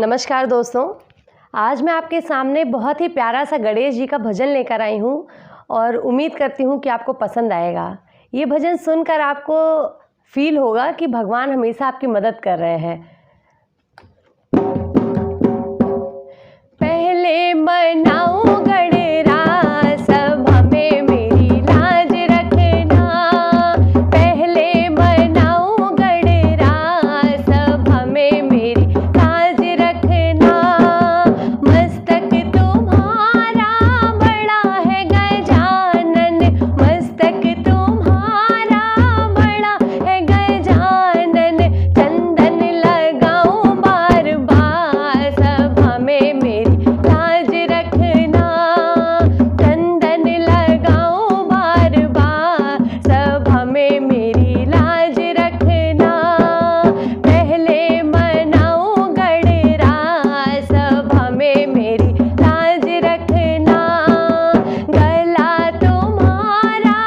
नमस्कार दोस्तों, आज मैं आपके सामने बहुत ही प्यारा सा गणेश जी का भजन लेकर आई हूँ और उम्मीद करती हूँ कि आपको पसंद आएगा। ये भजन सुनकर आपको फील होगा कि भगवान हमेशा आपकी मदद कर रहे हैं। पहले मनाओ गणराज सभा में मेरी लाज रखना, पहले मनाओ गणराज सभा में मेरी लाज रखना। मस्तक तुम्हारा बड़ा है गजानन, मस्तक तुम्हारा बड़ा है गजानन। चंदन लगाओ बार बार सभा में मेरी लाज रखना, चंदन लगाओ बार बार सभा में मेरी लाज रखना। पहले मनाओ गणराज सभा में मेरी लाज रखना। गला तुम्हारा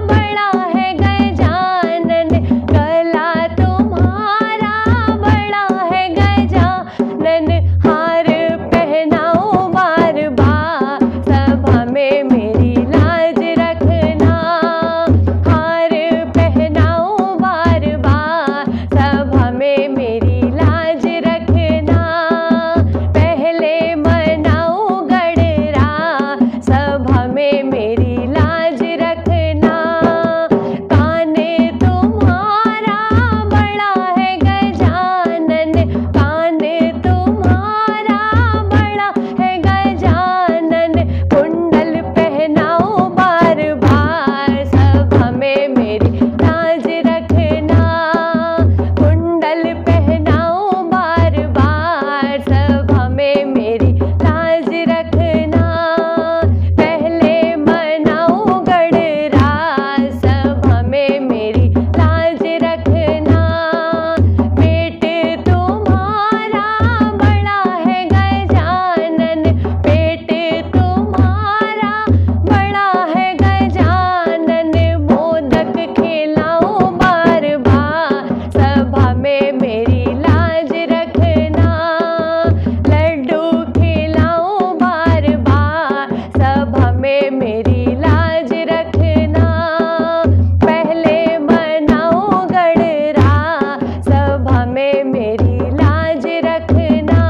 बड़ा है गजानन, गला तुम्हारा बड़ा है गजानन। हार पहनाओ बार बार सभा में मेरी लाज रखना, हार पहनाओ बार बार सभा में मेरी लाज रखना। पहले मनाओ गणराज सभा में मेरी लाज रखना। कान तुम्हारा बड़ा है गजानन, कान तुम्हारा बड़ा है गजानन। कुंडल पहनाओ बार बार सभा में मेरी लाज रखना, कुंडल पहनाओ बार बार सभा में मेरी लाज रखना। पहले मनाओ गणराज सभा में मेरी लाज रखना। पेट तुम्हारा बड़ा है गजानन, पेट तुम्हारा बड़ा है गजानन। मोदक खिलाओ बार बार सभा में मेरी लाज रखना, लड्डू खिलाओ बार बार सभा में मेरी लाज रखना। पहले मनाओ गणराज सभा में मेरी लाज रखना,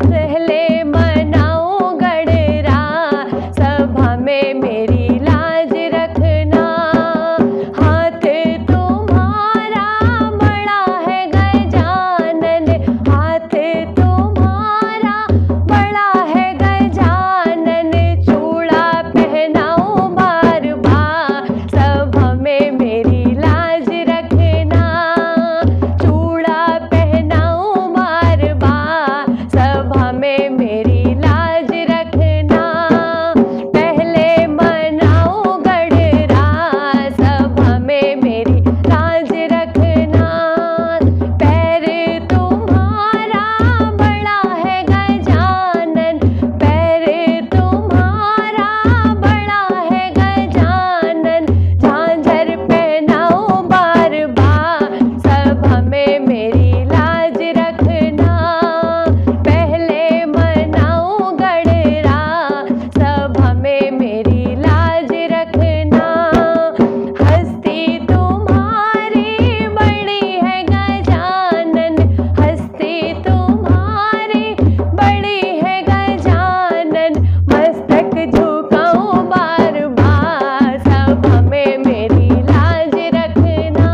पहले मनाओ गणराज सभा में मेरी लाज रखना। हाथ तुम्हारा बड़ा है गजानन, हाथ तुम्हारा बड़ा है गजानन। चूड़ा पहनाओ बार बार सभा में मेरी लाज रखना, चूड़ा पहनाओ बार बार सभा में मेरी लाज रखना। पहले मनाओ गणराज सभा में मेरी लाज रखना। पैर तुम्हारा बड़ा है गजानन, पैर तुम्हारा बड़ा है गजानन। झांझर पहनाओ बार बार सभा में मेरी लाज रखना। पहले मनाओ गणराज सभा में मेरी लाज रखना। हस्ती तुम्हारी बड़ी है गजानन, हस्ती तुम्हारी बड़ी है गजानन। मस्तक झुकाओ बार बार सभा में मेरी लाज रखना,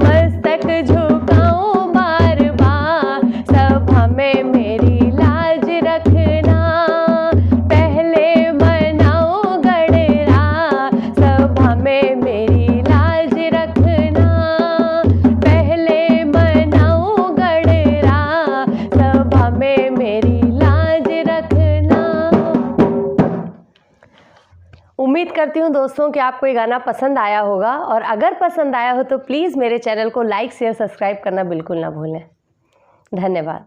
मस्तक झुकाओ बार बार सभा में मेरी लाज रखना। पहले मनाओ गणराज सभा में मेरी लाज रखना, पहले मनाओ गणराज सभा में मेरी लाज रखना। उम्मीद करती हूँ दोस्तों कि आपको ये गाना पसंद आया होगा, और अगर पसंद आया हो तो प्लीज़ मेरे चैनल को लाइक शेयर सब्सक्राइब करना बिल्कुल ना भूलें। धन्यवाद।